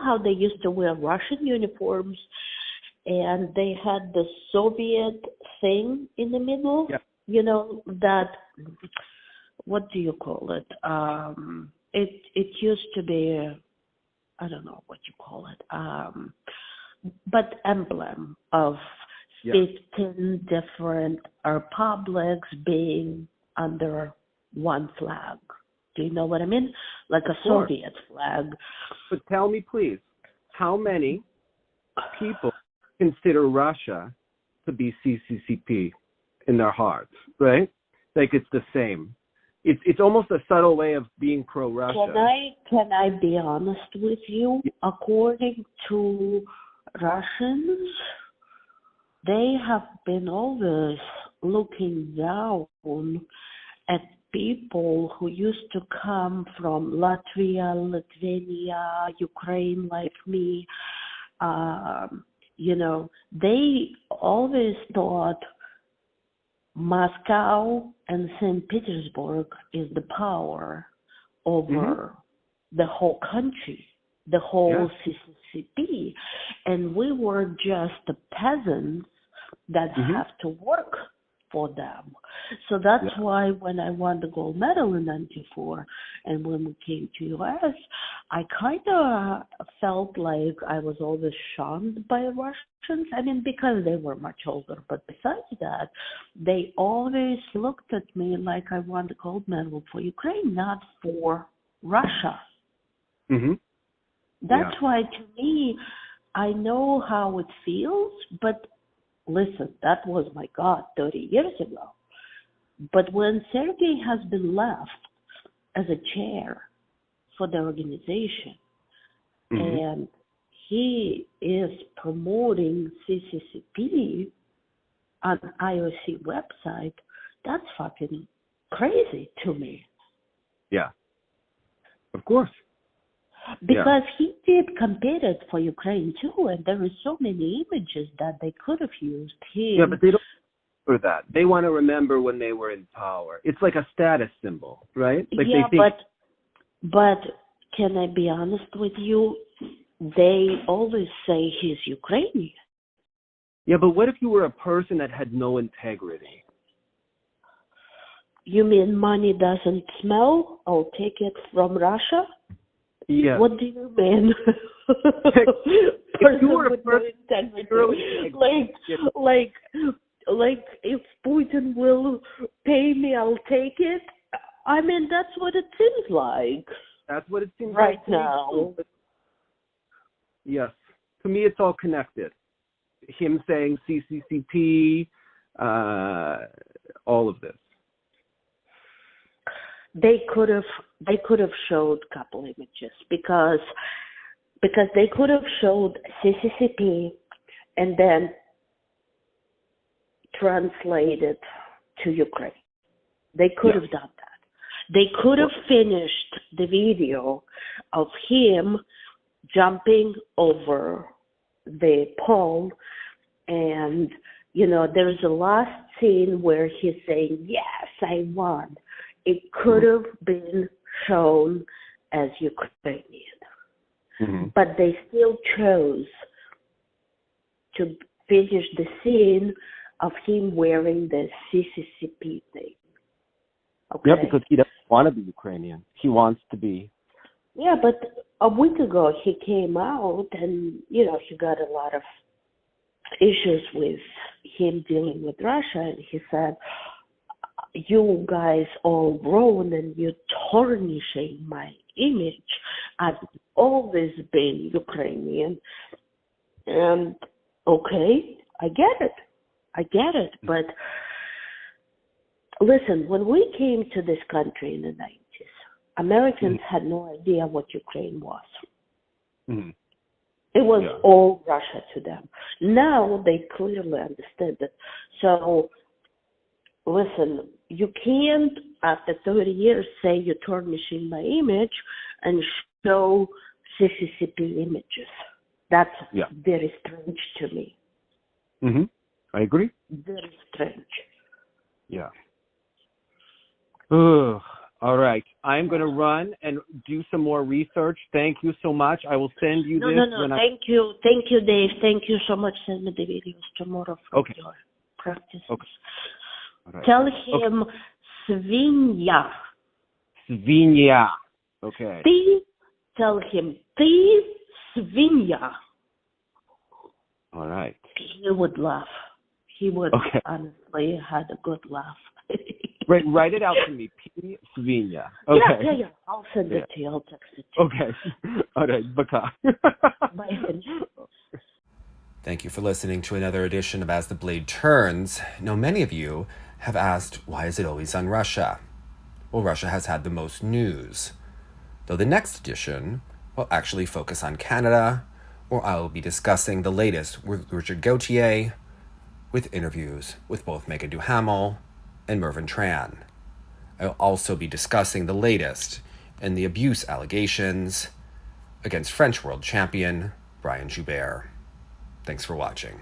how they used to wear Russian uniforms and they had the Soviet thing in the middle, that, what do you call it? It used to be, I don't know what you call it, but emblem of 15 different republics being under one flag. Do you know what I mean? Like a Soviet flag. But tell me, please, how many people consider Russia to be CCCP in their hearts, right? Like it's the same. It's almost a subtle way of being pro-Russia. Can I be honest with you? According to Russians, they have been always looking down at people who used to come from Latvia, Lithuania, Ukraine, like me. They always thought Moscow and St. Petersburg is the power over the whole country, the whole CCCP. And we were just the peasants that have to work for them. So that's why when I won the gold medal in 94 and when we came to US, I kind of felt like I was always shunned by Russians. I mean, because they were much older. But besides that, they always looked at me like I won the gold medal for Ukraine, not for Russia. That's why, to me, I know how it feels, but listen, that was, my God, 30 years ago. But when Sergey has been left as a chair for the organization and he is promoting CCCP on IOC website, that's fucking crazy to me. Yeah, of course. Because he did compete it for Ukraine too, and there are so many images that they could have used him. Yeah, but they don't. for that. They want to remember when they were in power. It's like a status symbol, right? Like yeah, they think, but can I be honest with you? They always say he's Ukrainian. yeah, but what if you were a person that had no integrity? You mean money doesn't smell? I'll take it from Russia? Yeah. What do you mean? If you were a person, like if Putin will pay me, I'll take it. I mean, that's what it seems like. That's what it seems right like now. Yes. To me, it's all connected. Him saying CCCP, all of this. They could have showed a couple images because they could have showed CCCP and then translated to Ukraine. They could have done that. They could have finished the video of him jumping over the pole, and there is a last scene where he's saying, "Yes, I won." It could have been shown as Ukrainian, but they still chose to finish the scene of him wearing the CCCP thing. Okay? Yeah, because he doesn't want to be Ukrainian. He wants to be. Yeah, but a week ago he came out and, he got a lot of issues with him dealing with Russia. And he said, you guys all grown and you're tarnishing my image. I've always been Ukrainian. And, okay, I get it. But listen, when we came to this country in the 90s, Americans had no idea what Ukraine was. It was all Russia to them. Now they clearly understand it. So, listen, you can't, after 30 years, say you're tarnishing my image and show CCCP images. That's very strange to me. I agree. Very strange. Yeah. Ugh. All right. I'm going to run and do some more research. Thank you so much. I will send you this. No. Thank you. Thank you, Dave. Thank you so much. Send me the videos tomorrow from your practices. Okay. Right. Tell him Svinya. Svinya. Okay. Tell him Ty Svinya. All right. He would laugh. He would honestly had a good laugh. Write it out to me. P. Svinya. Okay. Yeah. I'll send it to you. I'll text it to you. Okay. All right. Baka. Bye. Thank you for listening to another edition of As the Blade Turns. Now, many of you have asked, why is it always on Russia? Well, Russia has had the most news. Though the next edition will actually focus on Canada, where I will be discussing the latest with Richard Gauthier, with interviews with both Megan Duhamel and Mervyn Tran. I'll also be discussing the latest in the abuse allegations against French world champion Brian Joubert. Thanks for watching.